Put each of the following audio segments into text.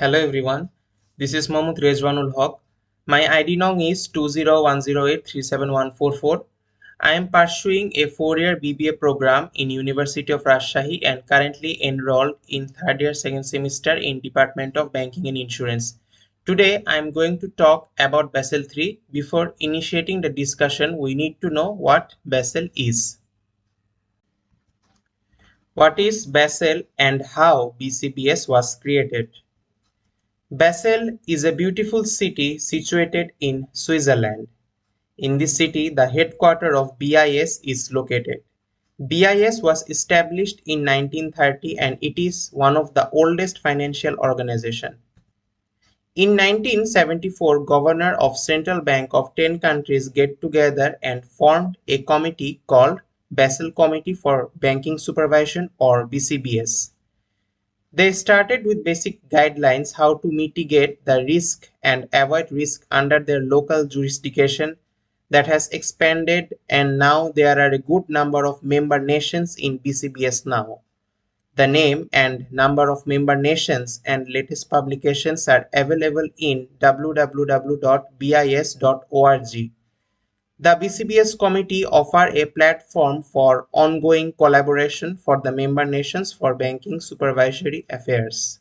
Hello everyone, this is Mahmoud Rezwanul Haq. My ID nong is 20108371144. I am pursuing a 4-year BBA program in University of Rajshahi and currently enrolled in 3rd year 2nd semester in Department of Banking and Insurance. Today I am going to talk about Basel III. Before initiating the discussion, we need to know what Basel is. What is Basel and how BCBS was created? Basel is a beautiful city situated in Switzerland. In this city, the headquarters of BIS is located. BIS was established in 1930 and it is one of the oldest financial organizations. In 1974, governors of Central Bank of 10 countries get together and formed a committee called Basel Committee for Banking Supervision or BCBS. They started with basic guidelines how to mitigate the risk and avoid risk under their local jurisdiction that has expanded, and now there are a good number of member nations in BCBS now. The name and number of member nations and latest publications are available in www.bis.org. The BCBS committee offers a platform for ongoing collaboration for the member nations for banking supervisory affairs.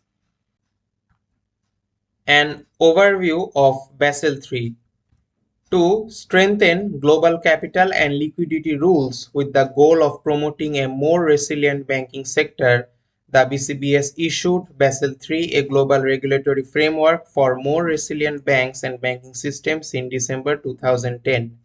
An overview of Basel III. To strengthen global capital and liquidity rules with the goal of promoting a more resilient banking sector, the BCBS issued Basel III, a global regulatory framework for more resilient banks and banking systems in December 2010.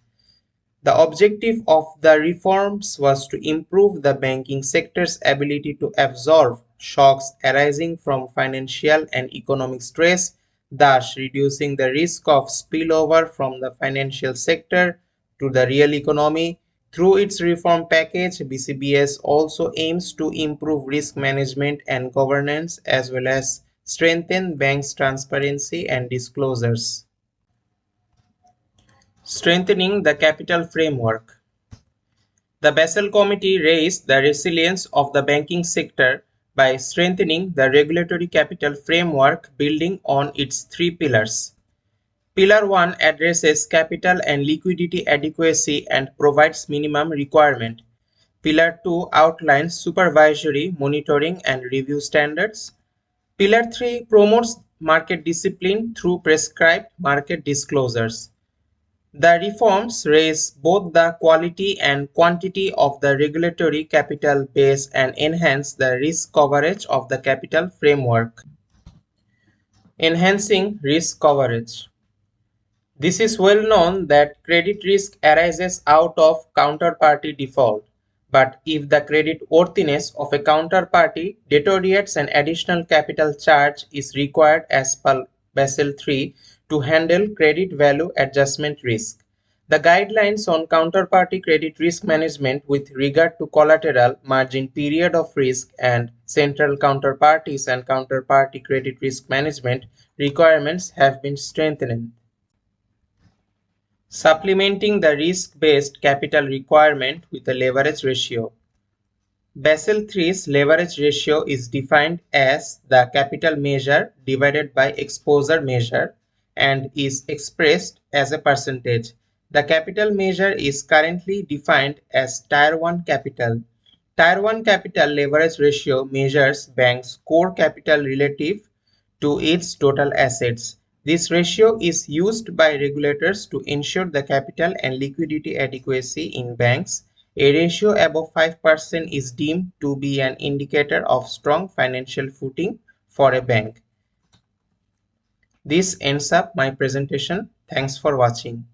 The objective of the reforms was to improve the banking sector's ability to absorb shocks arising from financial and economic stress, thus reducing the risk of spillover from the financial sector to the real economy. Through its reform package, BCBS also aims to improve risk management and governance as well as strengthen banks' transparency and disclosures. Strengthening the capital framework. The Basel Committee raised the resilience of the banking sector by strengthening the regulatory capital framework building on its 3 pillars. Pillar 1 addresses capital and liquidity adequacy and provides minimum requirement. Pillar 2 outlines supervisory, monitoring and review standards. Pillar 3 promotes market discipline through prescribed market disclosures. The reforms raise both the quality and quantity of the regulatory capital base and enhance the risk coverage of the capital framework. Enhancing risk coverage. This is well known that credit risk arises out of counterparty default, but if the credit worthiness of a counterparty deteriorates, an additional capital charge is required as per Basel III to handle credit value adjustment risk. The guidelines on counterparty credit risk management with regard to collateral, margin period of risk, and central counterparties and counterparty credit risk management requirements have been strengthened. Supplementing the risk-based capital requirement with a leverage ratio. Basel III's leverage ratio is defined as the capital measure divided by exposure measure and is expressed as a percentage. The capital measure is currently defined as Tier 1 capital. Tier 1 capital leverage ratio measures banks' core capital relative to its total assets. This ratio is used by regulators to ensure the capital and liquidity adequacy in banks. A ratio above 5% is deemed to be an indicator of strong financial footing for a bank. This ends up my presentation. Thanks for watching.